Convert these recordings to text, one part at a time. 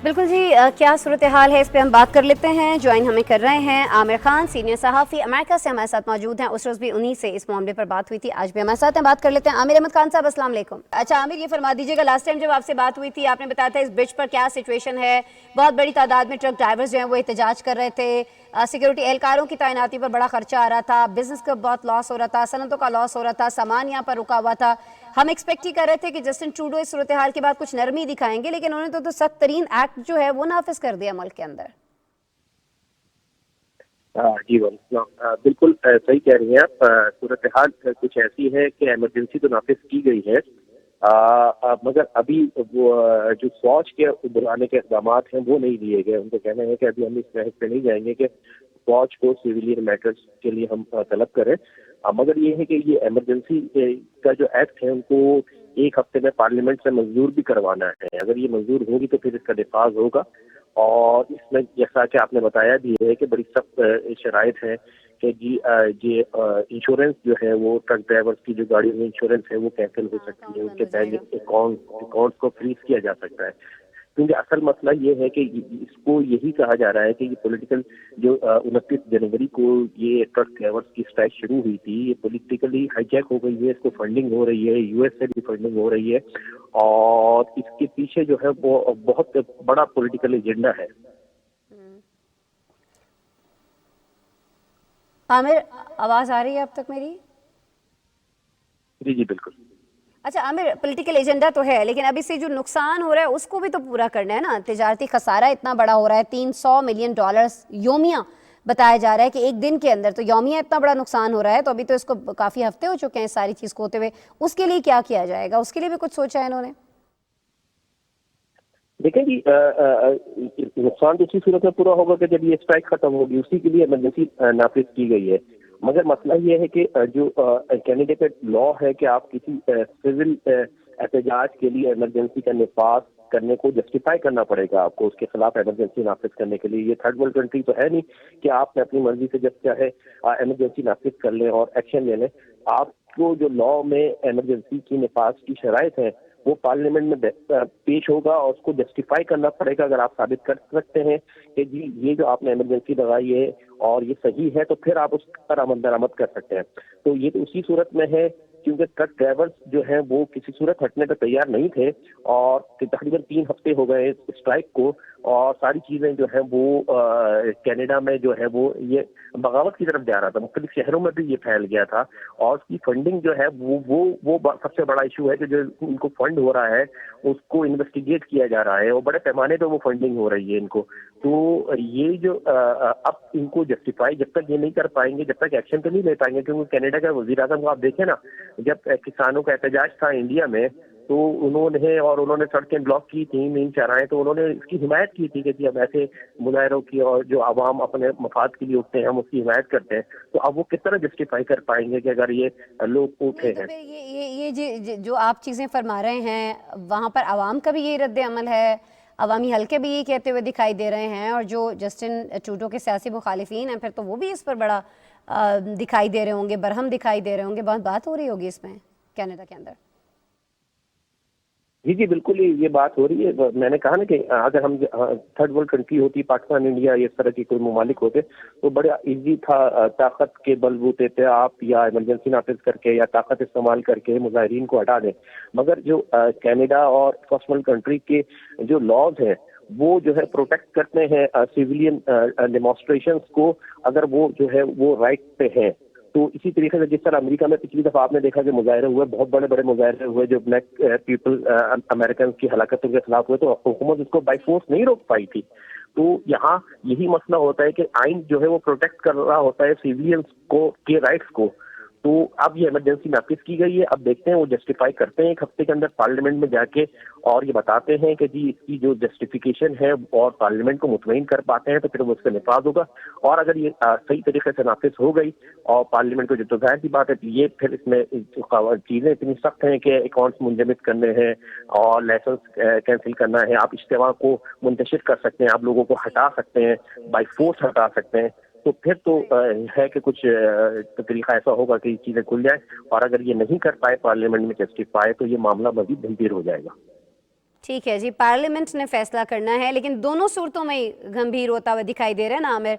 بالکل جی، کیا صورتحال ہے اس پہ ہم بات کر لیتے ہیں. جوائن ہمیں کر رہے ہیں عامر خان، سینئر صحافی امریکہ سے ہمارے ساتھ موجود ہیں. اس روز بھی انہی سے اس معاملے پر بات ہوئی تھی، آج بھی ہمارے ساتھ ہیں. بات کر لیتے ہیں عامر احمد خان صاحب. السلام علیکم. اچھا عامر، یہ فرما دیجیے گا، لاسٹ ٹائم جب آپ سے بات ہوئی تھی آپ نے بتایا تھا اس برج پر کیا سچویشن ہے. بہت بڑی تعداد میں ٹرک ڈرائیورز جو ہیں وہ احتجاج کر رہے تھے، سیکیورٹی اہلکاروں کی تعیناتی پر بڑا خرچہ آ رہا تھا، بزنس کا بہت لاس ہو رہا تھا، صنعتوں کا لاس ہو رہا تھا، سامان یہاں پر رکا ہوا تھا. ہم ایکسپیکٹ ہی کر رہے تھے کہ جسٹن ٹروڈو اس صورتحال کے بعد کچھ نرمی دکھائیں گے، لیکن انہوں نے تو سخت ترین ایکٹ جو ہے وہ نافذ کر دیا ملک کے اندر. جی بالکل صحیح کہہ رہی ہیں آپ. صورتحال کچھ ایسی ہے کہ ایمرجنسی تو نافذ کی گئی ہے، مگر ابھی وہ جو فوج کے بلانے کے اقدامات ہیں وہ نہیں لیے گئے. ان کو کہنا ہے کہ ابھی ہم اس بحث پہ نہیں جائیں گے کہ فوج کو سویلین میٹرز کے لیے ہم طلب کریں، مگر یہ ہے کہ یہ ایمرجنسی کا جو ایکٹ ہے ان کو ایک ہفتے میں پارلیمنٹ سے منظور بھی کروانا ہے. اگر یہ منظور ہوگی تو پھر اس کا نفاذ ہوگا، اور اس میں جیسا کہ آپ نے بتایا بھی ہے کہ بڑی سخت شرائط ہے کہ جی انشورنس جو ہے وہ ٹرک ڈرائیورز کی جو گاڑیوں میں انشورنس ہے وہ کینسل ہو سکتی ہے، اکاؤنٹ ان بند کے ہو جائے گا. بینک اکاؤنٹ کو فریز کیا جا سکتا ہے. کیونکہ اصل مسئلہ یہ ہے کہ اس کو یہی کہا جا رہا ہے کہ یہ پولیٹیکل جو 29 جنوری کو یہ ٹرک ڈرائیورز کی اسٹرائک شروع ہوئی تھی، یہ پولیٹیکلی ہائی جیک ہو گئی ہے. اس کو فنڈنگ ہو رہی ہے، یو ایس سے بھی فنڈنگ ہو رہی ہے، اور اس کے پیچھے جو ہے وہ بہت بڑا پولیٹیکل ایجنڈا ہے. عامر، آواز آ رہی ہے اب تک میری؟ جی بالکل. اچھا عامر، پولیٹیکل ایجنڈا تو ہے، لیکن اب اس سے جو نقصان ہو رہا ہے اس کو بھی تو پورا کرنا ہے نا. تجارتی خسارہ اتنا بڑا ہو رہا ہے، $300 ملین یومیہ بتایا جا رہا ہے کہ ایک دن کے اندر، تو یومیہ اتنا بڑا نقصان ہو رہا ہے. تو ابھی تو اس کو کافی ہفتے ہو چکے ہیں اس ساری چیز کو ہوتے ہوئے. اس کے لیے کیا کیا جائے گا؟ اس کے لیے بھی کچھ سوچا ہے انہوں نے؟ دیکھیں جی، نقصان تو اسی صورت میں پورا ہوگا کہ جب یہ اسٹرائک ختم ہوگی، اسی کے لیے ایمرجنسی نافذ کی گئی ہے. مگر مسئلہ یہ ہے کہ جو کینیڈا کا لا ہے کہ آپ کسی سول احتجاج کے لیے ایمرجنسی کا نفاذ کرنے کو جسٹیفائی کرنا پڑے گا آپ کو، اس کے خلاف ایمرجنسی نافذ کرنے کے لیے. یہ تھرڈ ورلڈ کنٹری تو ہے نہیں کہ آپ نے اپنی مرضی سے جب چاہے ایمرجنسی نافذ کر لیں اور ایکشن لے لیں. آپ کو جو لا میں ایمرجنسی کی نفاذ کی شرائط ہیں وہ پارلیمنٹ میں پیش ہوگا، اور اس کو جسٹیفائی کرنا پڑے گا. اگر آپ ثابت کر سکتے ہیں کہ جی یہ جو آپ نے ایمرجنسی لگائی ہے اور یہ صحیح ہے، تو پھر آپ اس پر عمل درآمد کر سکتے ہیں. تو یہ تو اسی صورت میں ہے کیونکہ ٹرک ڈرائیورز جو ہیں وہ کسی صورت ہٹنے پر تیار نہیں تھے، اور تقریباً 3 ہفتے ہو گئے اسٹرائک کو، اور ساری چیزیں جو ہیں وہ کینیڈا میں جو ہے وہ یہ بغاوت کی طرف جا رہا تھا. مختلف شہروں میں بھی یہ پھیل گیا تھا، اور اس کی فنڈنگ جو ہے وہ سب سے بڑا ایشو ہے کہ جو ان کو فنڈ ہو رہا ہے اس کو انویسٹیگیٹ کیا جا رہا ہے، اور بڑے پیمانے پہ وہ فنڈنگ ہو رہی ہے ان کو. تو یہ جو اب ان کو جسٹیفائی جب تک یہ نہیں کر پائیں گے، جب تک ایکشن تو نہیں لے پائیں گے. کیونکہ کینیڈا کا وزیر اعظم کو آپ دیکھیں نا، جب کسانوں کا احتجاج تھا انڈیا میں تو انہوں نے سڑکیں بلاک کی تھیں، مین چوراہے، تو انہوں نے اس کی حمایت کی تھی کہ جی اب ایسے مظاہروں کی اور جو عوام اپنے مفاد کے لیے اٹھتے ہیں ہم اس کی حمایت کرتے ہیں. تو اب وہ کس طرح جسٹیفائی کر پائیں گے کہ اگر یہ لوگ اٹھے نہیں تو ہیں؟ پھر یہ جو آپ چیزیں فرما رہے ہیں، وہاں پر عوام کا بھی یہی رد عمل ہے، عوامی حلقے بھی یہی کہتے ہوئے دکھائی دے رہے ہیں، اور جو جسٹن ٹروڈو کے سیاسی مخالفین ہیں پھر تو وہ بھی اس پر بڑا دکھائی دے رہے ہوں گے، برہم دکھائی دے رہے ہوں گے. بہت بات ہو رہی ہوگی اس میں کینیڈا کے اندر. جی بالکل یہ بات ہو رہی ہے. میں نے کہا نا کہ اگر ہم تھرڈ ورلڈ کنٹری ہوتی، پاکستان، انڈیا، اس طرح کے کوئی ممالک ہوتے تو بڑا ایزی تھا طاقت کے بل بوتے پہ آپ یا ایمرجنسی نافذ کر کے یا طاقت استعمال کر کے مظاہرین کو ہٹا دیں. مگر جو کینیڈا اور فرسٹ ورلڈ کنٹری کے جو لاز ہیں وہ جو ہے پروٹیکٹ کرتے ہیں سیویلین ڈیمانسٹریشنز کو، اگر وہ جو ہے وہ رائٹ پہ ہیں. تو اسی طریقے سے جس طرح امریکہ میں پچھلی دفعہ آپ نے دیکھا کہ مظاہرے ہوئے، بہت بڑے بڑے مظاہرے ہوئے جو بلیک پیپل امریکنز کی ہلاکتوں کے خلاف ہوئے، تو حکومت اس کو بائی فورس نہیں روک پائی تھی. تو یہاں یہی مسئلہ ہوتا ہے کہ آئین جو ہے وہ پروٹیکٹ کر رہا ہوتا ہے سیویلینز کو کے رائٹس کو. تو اب یہ ایمرجنسی نافذ کی گئی ہے. اب دیکھتے ہیں وہ جسٹیفائی کرتے ہیں ایک ہفتے کے اندر پارلیمنٹ میں جا کے، اور یہ بتاتے ہیں کہ جی اس کی جو جسٹیفیکیشن ہے اور پارلیمنٹ کو مطمئن کر پاتے ہیں تو پھر وہ اس سے نفاذ ہوگا. اور اگر یہ صحیح طریقے سے نافذ ہو گئی اور پارلیمنٹ کو جو، تو ظاہر سی بات ہے یہ پھر اس میں چیزیں اتنی سخت ہیں کہ اکاؤنٹس منجمد کرنے ہیں اور لائسنس کینسل کرنا ہے، آپ اجتماع کو منتشر کر سکتے ہیں، آپ لوگوں کو ہٹا سکتے ہیں، بائی فورس ہٹا سکتے ہیں. تو پھر تو ہے کہ کچھ طریقہ ایسا ہوگا کہ یہ چیزیں کھل جائیں. اور اگر یہ نہیں کر پائے پارلیمنٹ میں جسٹیفائی، تو یہ معاملہ مزید گمبھیر ہو جائے گا. ٹھیک ہے جی، پارلیمنٹ نے فیصلہ کرنا ہے، لیکن دونوں صورتوں میں گمبھیر ہوتا ہوا دکھائی دے رہا ہے نا عامر.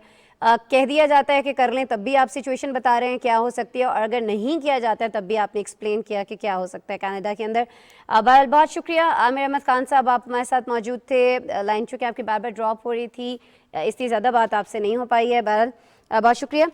کہہ دیا جاتا ہے کہ کر لیں، تب بھی آپ سچویشن بتا رہے ہیں کیا ہو سکتی ہے، اور اگر نہیں کیا جاتا ہے تب بھی آپ نے ایکسپلین کیا کہ کیا ہو سکتا ہے کینیڈا کے اندر. بہرحال بہت شکریہ عامر احمد خان صاحب، آپ ہمارے ساتھ موجود تھے. لائن چونکہ آپ کی بار بار ڈراپ ہو رہی تھی، اس لیے زیادہ بات آپ سے نہیں ہو پائی ہے. بہرحال بہت شکریہ.